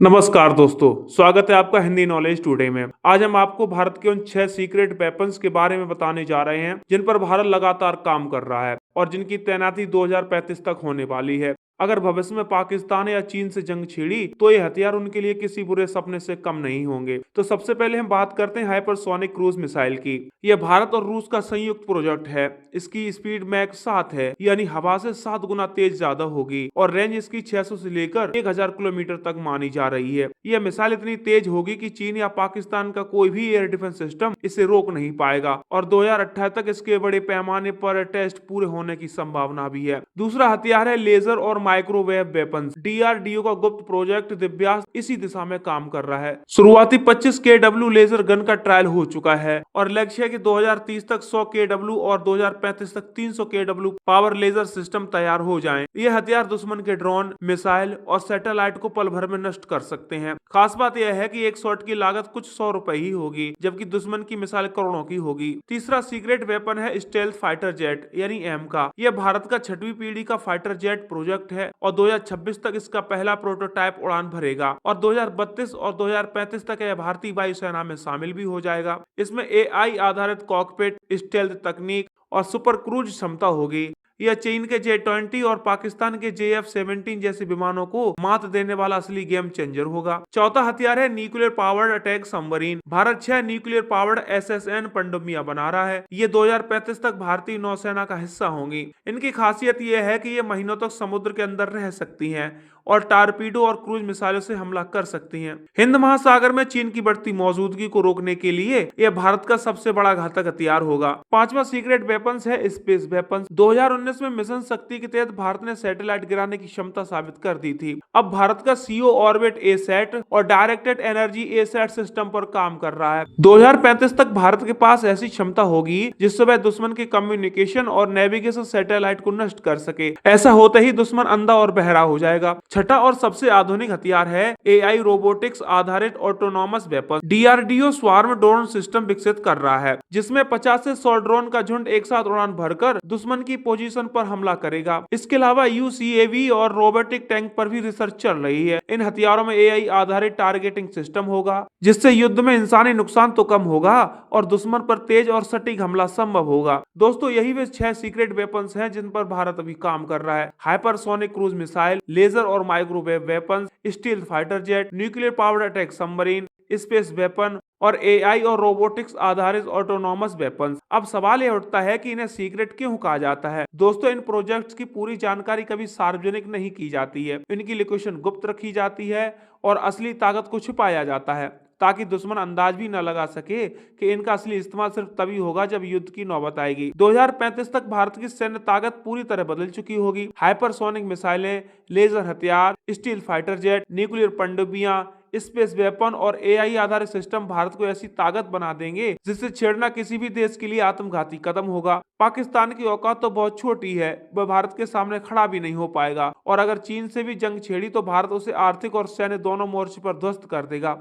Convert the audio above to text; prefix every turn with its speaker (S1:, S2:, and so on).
S1: नमस्कार दोस्तों, स्वागत है आपका हिंदी नॉलेज टुडे में। आज हम आपको भारत के उन 6 सीक्रेट वेपन्स के बारे में बताने जा रहे हैं जिन पर भारत लगातार काम कर रहा है और जिनकी तैनाती 2035 तक होने वाली है। अगर भविष्य में पाकिस्तान या चीन से जंग छिड़ी तो ये हथियार उनके लिए किसी बुरे सपने से कम नहीं होंगे। तो सबसे पहले हम बात करते हैं हाइपरसोनिक क्रूज मिसाइल की। यह भारत और रूस का संयुक्त प्रोजेक्ट है। इसकी स्पीड मैक 7 है, यानी हवा से 7 गुना तेज ज्यादा होगी और रेंज इसकी 600 से लेकर 1000 किलोमीटर तक मानी जा रही है। यह मिसाइल इतनी तेज होगी कि चीन या पाकिस्तान का कोई भी एयर डिफेंस सिस्टम इसे रोक नहीं पाएगा और 2028 तक इसके बड़े पैमाने पर टेस्ट पूरे होने की संभावना भी है। दूसरा हथियार है लेजर और माइक्रोवेव वेपन्स। डीआरडीओ का गुप्त प्रोजेक्ट दिव्यास्त्र इसी दिशा में काम कर रहा है। शुरुआती 25 केडब्ल्यू लेजर गन का ट्रायल हो चुका है और लक्ष्य है कि 2030 तक 100 केडब्ल्यू और 2035 तक 300 केडब्ल्यू पावर लेजर सिस्टम तैयार हो जाएं। ये हथियार दुश्मन के ड्रोन, मिसाइल और सैटेलाइट को पल भर में नष्ट कर सकते हैं। खास बात यह है कि एक शॉट की लागत कुछ 100 रुपए ही होगी, जबकि दुश्मन की मिसाइल करोड़ों की होगी। तीसरा सीक्रेट वेपन है स्टेल्थ फाइटर जेट यानी एम का। यह भारत का 6वीं पीढ़ी का फाइटर जेट प्रोजेक्ट है और 2026 तक इसका पहला प्रोटोटाइप उड़ान भरेगा और 2032 और 2035 तक यह भारतीय वायुसेना में शामिल भी हो जाएगा। इसमें एआई आधारित कॉकपिट, स्टेल्थ तकनीक और सुपर क्रूज क्षमता होगी। यह चीन के J-20 और पाकिस्तान के JF-17 जैसे विमानों को मात देने वाला असली गेम चेंजर होगा। चौथा हथियार है nuclear powered attack submarine. Bharat 6 nuclear powered SSN पनडुब्बियां बना रहा है। ये 2035 तक भारतीय नौसेना का हिस्सा होंगी। इनकी खासियत यह है कि ये महीनों तक समुद्र के अंदर रह सकती हैं और टारपीडो और क्रूज मिसाइलों से हमला कर सकती हैं। हिंद महासागर में चीन की बढ़ती मौजूदगी को रोकने के लिए यह भारत का सबसे बड़ा घातक हथियार होगा। पांचवा सीक्रेट वेपन्स है स्पेस वेपन्स। 2019 में मिशन शक्ति के तहत भारत ने सैटेलाइट गिराने की क्षमता साबित कर दी थी। अब भारत का CO ऑर्बिट एसैट और डायरेक्टेड एनर्जी एसैट सिस्टम पर काम कर रहा है। 2035 तक भारत के पास ऐसी क्षमता होगी जिससे वह दुश्मन के कम्युनिकेशन और नेविगेशन सैटेलाइट को नष्ट कर सके। ऐसा होते ही दुश्मन अंधा और बहरा हो जाएगा। छठा और सबसे आधुनिक हथियार है AI रोबोटिक्स आधारित autonomous weapon. DRDO swarm drone system विकसित कर रहा है जिसमें 50 से 100 ड्रोन का झुंड एक साथ उड़ान भरकर दुश्मन की पोजीशन पर हमला करेगा। इसके अलावा UCAV और रोबोटिक टैंक पर भी रिसर्च चल रही है। इन हथियारों में AI आधारित टारगेटिंग सिस्टम होगा जिससे युद्ध में इंसानी नुकसान तो कम होगा और दुश्मन पर तेज और सटीक हमला संभव होगा। दोस्तों, यही वे 6 सीक्रेट वेपन्स हैं जिन पर भारत अभी काम कर रहा है। हाइपरसोनिक क्रूज मिसाइल, लेजर और microwave weapons, stealth fighter jet, nuclear powered attack submarine, space weapon और AI और रोबोटिक्स आधारित ऑटोनॉमस वेपन्स। अब सवाल यह उठता है कि इन्हें सीक्रेट क्यों कहा जाता है। दोस्तों, इन प्रोजेक्ट्स की पूरी जानकारी कभी सार्वजनिक नहीं की जाती है। इनकी लोकेशन गुप्त रखी जाती है और असली ताकत को छुपाया जाता है ताकि दुश्मन अंदाज भी न लगा सके कि इनका असली इस्तेमाल सिर्फ तभी होगा जब युद्ध की नौबत आएगी। 2035 तक भारत की सैन्य ताकत पूरी तरह बदल चुकी होगी। हाइपरसोनिक मिसाइलें, लेजर हथियार, स्टील फाइटर जेट, न्यूक्लियर पनडुब्बियां, स्पेस वेपन और AI आधारित सिस्टम भारत को ऐसी ताकत बना देंगे जिससे छेड़ना किसी भी देश के लिए आत्मघाती कदम होगा। पाकिस्तान की औकात तो बहुत छोटी है, वह भारत के सामने खड़ा भी नहीं हो पाएगा और अगर चीन से भी जंग छेड़ी तो भारत उसे आर्थिक और सैन्य दोनों मोर्चे पर ध्वस्त कर देगा।